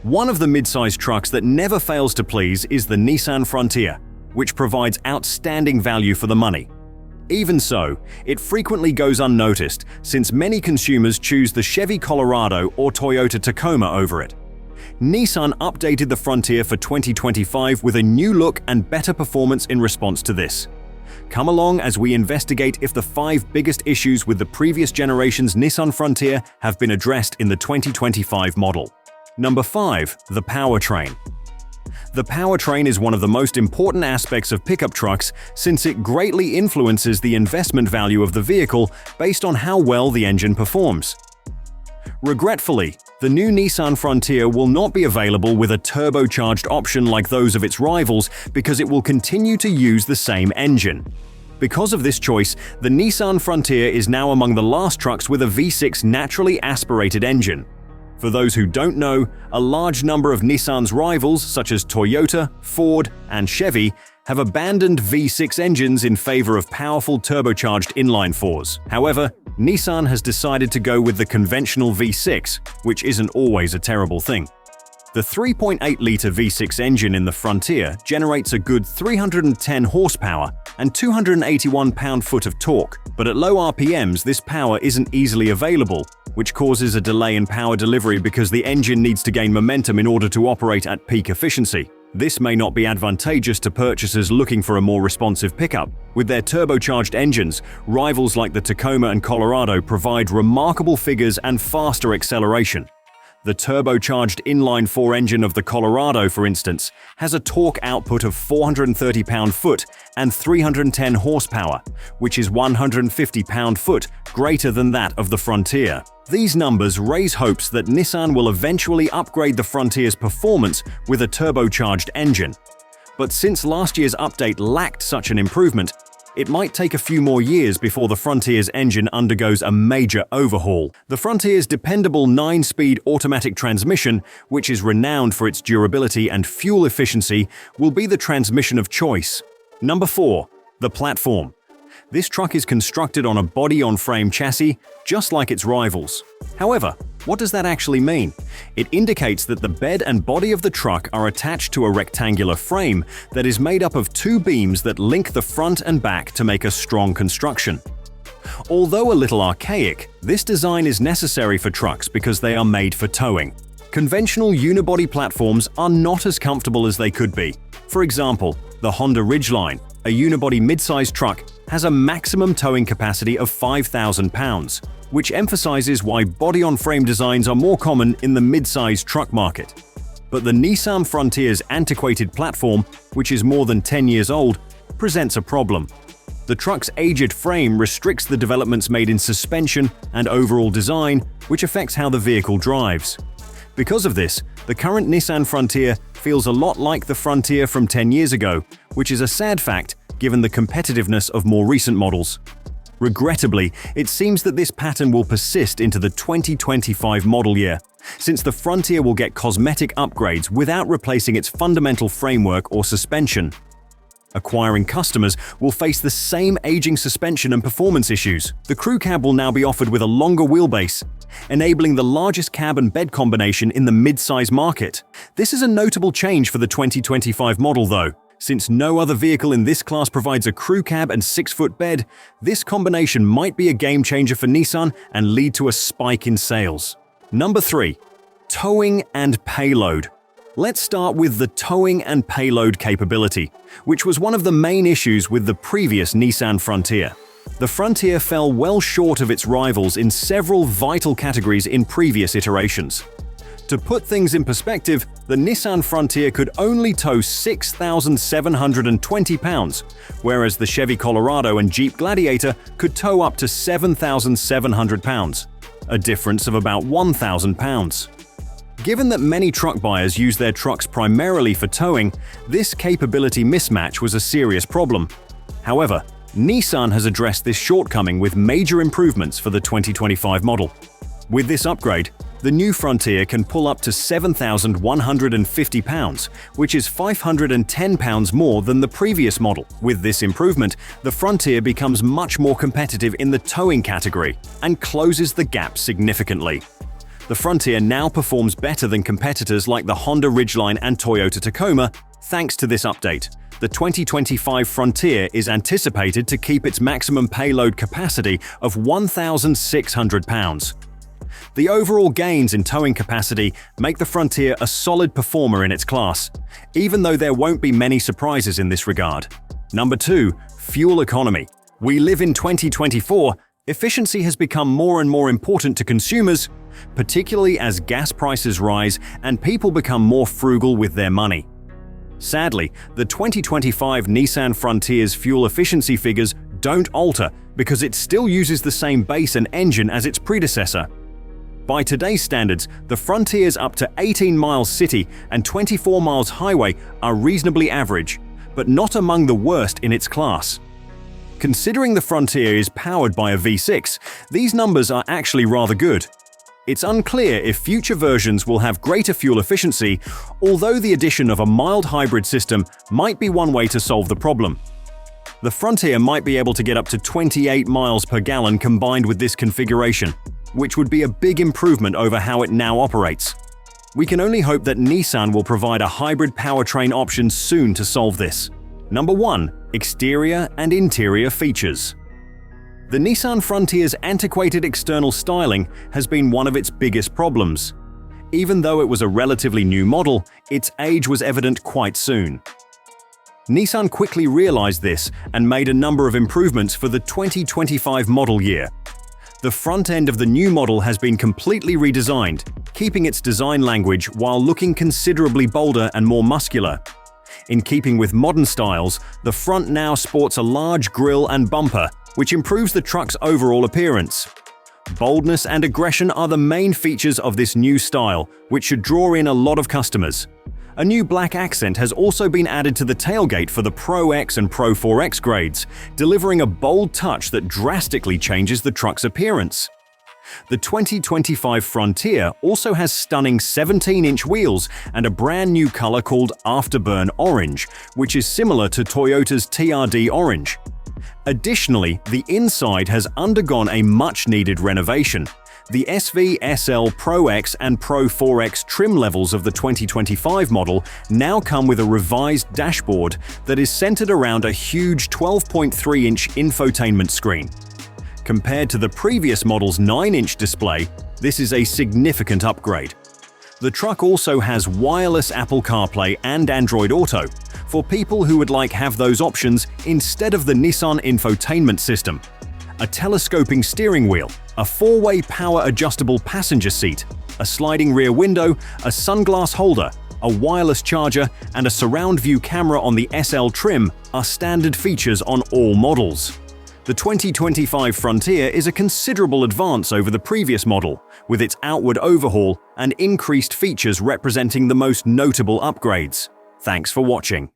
One of the mid-size trucks that never fails to please is the Nissan Frontier, which provides outstanding value for the money. Even so, it frequently goes unnoticed since many consumers choose the Chevy Colorado or Toyota Tacoma over it. Nissan updated the Frontier for 2025 with a new look and better performance in response to this. Come along as we investigate if the 5 biggest issues with the previous generation's Nissan Frontier have been addressed in the 2025 model. Number 5. The powertrain. The powertrain is one of the most important aspects of pickup trucks since it greatly influences the investment value of the vehicle based on how well the engine performs. Regretfully, the new Nissan Frontier will not be available with a turbocharged option like those of its rivals because it will continue to use the same engine. Because of this choice, the Nissan Frontier is now among the last trucks with a V6 naturally aspirated engine. For those who don't know, a large number of Nissan's rivals such as Toyota, Ford, and Chevy have abandoned V6 engines in favor of powerful turbocharged inline-4s. However, Nissan has decided to go with the conventional V6, which isn't always a terrible thing. The 3.8-liter V6 engine in the Frontier generates a good 310 horsepower and 281 pound-foot of torque, but at low RPMs this power isn't easily available, which causes a delay in power delivery because the engine needs to gain momentum in order to operate at peak efficiency. This may not be advantageous to purchasers looking for a more responsive pickup. With their turbocharged engines, rivals like the Tacoma and Colorado provide remarkable figures and faster acceleration. The turbocharged inline-4 engine of the Colorado, for instance, has a torque output of 430 pound-foot and 310 horsepower, which is 150 pound-foot greater than that of the Frontier. These numbers raise hopes that Nissan will eventually upgrade the Frontier's performance with a turbocharged engine. But since last year's update lacked such an improvement, it might take a few more years before the Frontier's engine undergoes a major overhaul. The Frontier's dependable 9-speed automatic transmission, which is renowned for its durability and fuel efficiency, will be the transmission of choice. Number 4. The platform. This truck is constructed on a body-on-frame chassis, just like its rivals. However, what does that actually mean? It indicates that the bed and body of the truck are attached to a rectangular frame that is made up of 2 beams that link the front and back to make a strong construction. Although a little archaic, this design is necessary for trucks because they are made for towing. Conventional unibody platforms are not as comfortable as they could be. For example, the Honda Ridgeline, a unibody mid-size truck, has a maximum towing capacity of 5,000 pounds, which emphasizes why body-on-frame designs are more common in the mid-size truck market. But the Nissan Frontier's antiquated platform, which is more than 10 years old, presents a problem. The truck's aged frame restricts the developments made in suspension and overall design, which affects how the vehicle drives. Because of this, the current Nissan Frontier feels a lot like the Frontier from 10 years ago, which is a sad fact given the competitiveness of more recent models. Regrettably, it seems that this pattern will persist into the 2025 model year, since the Frontier will get cosmetic upgrades without replacing its fundamental framework or suspension. Acquiring customers will face the same aging suspension and performance issues. The crew cab will now be offered with a longer wheelbase, enabling the largest cab and bed combination in the mid-size market. This is a notable change for the 2025 model though. Since no other vehicle in this class provides a crew cab and 6-foot bed, this combination might be a game changer for Nissan and lead to a spike in sales. Number 3. Towing and payload. Let's start with the towing and payload capability, which was one of the main issues with the previous Nissan Frontier. The Frontier fell well short of its rivals in several vital categories in previous iterations. To put things in perspective, the Nissan Frontier could only tow 6,720 pounds, whereas the Chevy Colorado and Jeep Gladiator could tow up to 7,700 pounds, a difference of about 1,000 pounds. Given that many truck buyers use their trucks primarily for towing, this capability mismatch was a serious problem. However, Nissan has addressed this shortcoming with major improvements for the 2025 model. With this upgrade, the new Frontier can pull up to 7,150 pounds, which is 510 pounds more than the previous model. With this improvement, the Frontier becomes much more competitive in the towing category and closes the gap significantly. The Frontier now performs better than competitors like the Honda Ridgeline and Toyota Tacoma thanks to this update. The 2025 Frontier is anticipated to keep its maximum payload capacity of 1,600 pounds. The overall gains in towing capacity make the Frontier a solid performer in its class, even though there won't be many surprises in this regard. Number 2. Fuel economy. We live in 2024. Efficiency has become more and more important to consumers, particularly as gas prices rise and people become more frugal with their money. Sadly, the 2025 Nissan Frontier's fuel efficiency figures don't alter because it still uses the same base and engine as its predecessor. By today's standards, the Frontier's up to 18 miles city and 24 miles highway are reasonably average, but not among the worst in its class. Considering the Frontier is powered by a V6, these numbers are actually rather good. It's unclear if future versions will have greater fuel efficiency, although the addition of a mild hybrid system might be one way to solve the problem. The Frontier might be able to get up to 28 miles per gallon combined with this configuration, which would be a big improvement over how it now operates. We can only hope that Nissan will provide a hybrid powertrain option soon to solve this. Number 1. Exterior and interior features. The Nissan Frontier's antiquated external styling has been one of its biggest problems. Even though it was a relatively new model, its age was evident quite soon. Nissan quickly realized this and made a number of improvements for the 2025 model year. The front end of the new model has been completely redesigned, keeping its design language while looking considerably bolder and more muscular. In keeping with modern styles, the front now sports a large grille and bumper, which improves the truck's overall appearance. Boldness and aggression are the main features of this new style, which should draw in a lot of customers. A new black accent has also been added to the tailgate for the Pro X and Pro 4X grades, delivering a bold touch that drastically changes the truck's appearance. The 2025 Frontier also has stunning 17-inch wheels and a brand new color called Afterburn Orange, which is similar to Toyota's TRD Orange. Additionally, the inside has undergone a much-needed renovation. The SV, SL, Pro X and Pro 4X trim levels of the 2025 model now come with a revised dashboard that is centered around a huge 12.3-inch infotainment screen. Compared to the previous model's 9-inch display, this is a significant upgrade. The truck also has wireless Apple CarPlay and Android Auto for people who would like have those options instead of the Nissan infotainment system. A telescoping steering wheel, a 4-way power-adjustable passenger seat, a sliding rear window, a sunglass holder, a wireless charger, and a surround view camera on the SL trim are standard features on all models. The 2025 Frontier is a considerable advance over the previous model, with its outward overhaul and increased features representing the most notable upgrades. Thanks for watching.